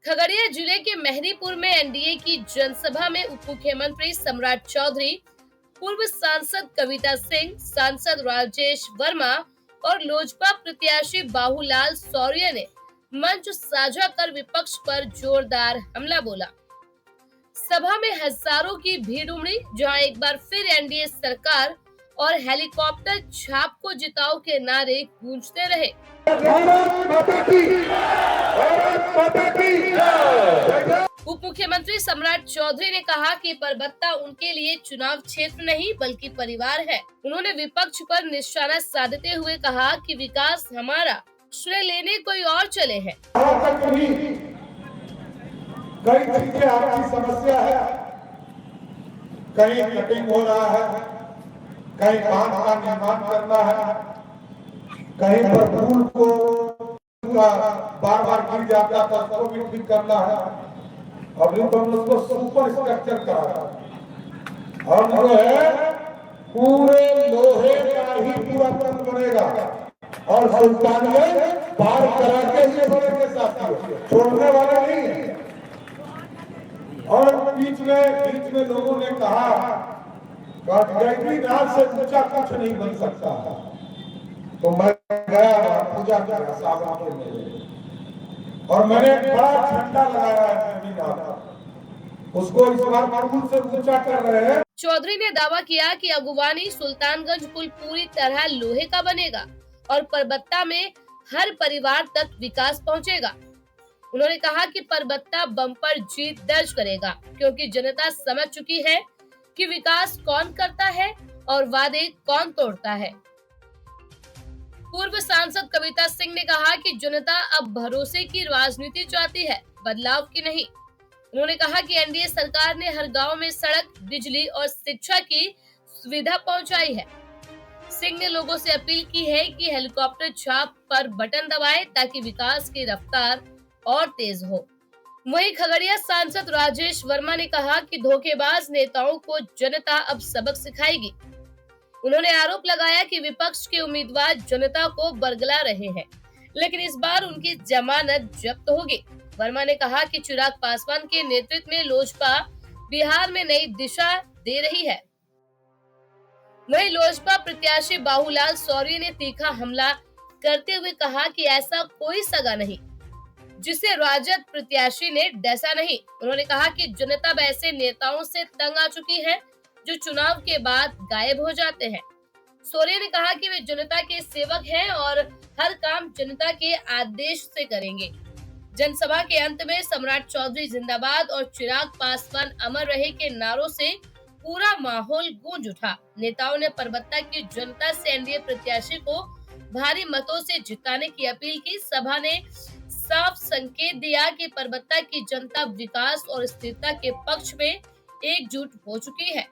खगड़िया जिले के मेहरीपुर में एनडीए की जनसभा में उप मुख्यमंत्री सम्राट चौधरी, पूर्व सांसद कविता सिंह, सांसद राजेश वर्मा और लोजपा प्रत्याशी बाबूलाल सौर्य ने मंच साझा कर विपक्ष पर जोरदार हमला बोला। सभा में हजारों की भीड़ उमड़ी, जहां एक बार फिर एनडीए सरकार और हेलीकॉप्टर छाप को जिताओ के नारे गूंजते रहे। उप मुख्यमंत्री सम्राट चौधरी ने कहा कि परबत्ता उनके लिए चुनाव क्षेत्र नहीं बल्कि परिवार है। उन्होंने विपक्ष पर निशाना साधते हुए कहा कि विकास हमारा, श्रेय लेने कोई और चले हैं। कई चीजें आपकी समस्या है, कहीं कटिंग हो रहा है, कहीं बांध का निर्माण करना है, कहीं पर पुल को बार बार गिर जाता था उसको भी ठीक करना है, और हम उसको सुपर स्ट्रक्चर करा और जो है पूरे लोहे का ही पूरा पुल बनेगा और सुल्तान में बार करा के ही साथ छोड़ने वाला नहीं है। और बीच में लोगों ने कहा गैबरीनाथ से ऊंचा कुछ नहीं बन सकता। तो मैं गया पूजा किया सावन के मेले और मैंने बड़ा झंडा लगाया है, उसको इस बार पुल से ऊंचा कर रहे हैं। चौधरी ने दावा किया कि अगुवानी सुल्तानगंज पुल पूरी तरह लोहे का बनेगा और परबत्ता में हर परिवार तक विकास पहुंचेगा। उन्होंने कहा कि परबत्ता बम्पर जीत दर्ज करेगा, क्योंकि जनता समझ चुकी है कि विकास कौन करता है और वादे कौन तोड़ता है। पूर्व सांसद कविता सिंह ने कहा कि जनता अब भरोसे की राजनीति चाहती है, बदलाव की नहीं। उन्होंने कहा कि एनडीए सरकार ने हर गांव में सड़क, बिजली और शिक्षा की सुविधा पहुंचाई है। सिंह ने लोगों से अपील की है कि हेलीकॉप्टर छाप पर बटन दबाएं ताकि विकास की रफ्तार और तेज हो। वहीं खगड़िया सांसद राजेश वर्मा ने कहा कि धोखेबाज नेताओं को जनता अब सबक सिखाएगी। उन्होंने आरोप लगाया कि विपक्ष के उम्मीदवार जनता को बरगला रहे हैं, लेकिन इस बार उनकी जमानत जब्त होगी। वर्मा ने कहा कि चिराग पासवान के नेतृत्व में लोजपा बिहार में नई दिशा दे रही है। वहीं लोजपा प्रत्याशी बाबूलाल सौर्य ने तीखा हमला करते हुए कहा कि ऐसा कोई सगा नहीं जिसे राजद प्रत्याशी ने डसा नहीं। उन्होंने कहा कि जनता ऐसे नेताओं से तंग आ चुकी है जो चुनाव के बाद गायब हो जाते हैं। सौर्य ने कहा कि वे जनता के सेवक हैं और हर काम जनता के आदेश से करेंगे। जनसभा के अंत में सम्राट चौधरी जिंदाबाद और चिराग पासवान अमर रहे के नारों से पूरा माहौल गूंज उठा। नेताओं ने परबत्ता की जनता से एनडीए प्रत्याशी को भारी मतों से जिताने की अपील की। सभा ने साफ संकेत दिया कि परबत्ता की जनता विकास और स्थिरता के पक्ष में एकजुट हो चुकी है।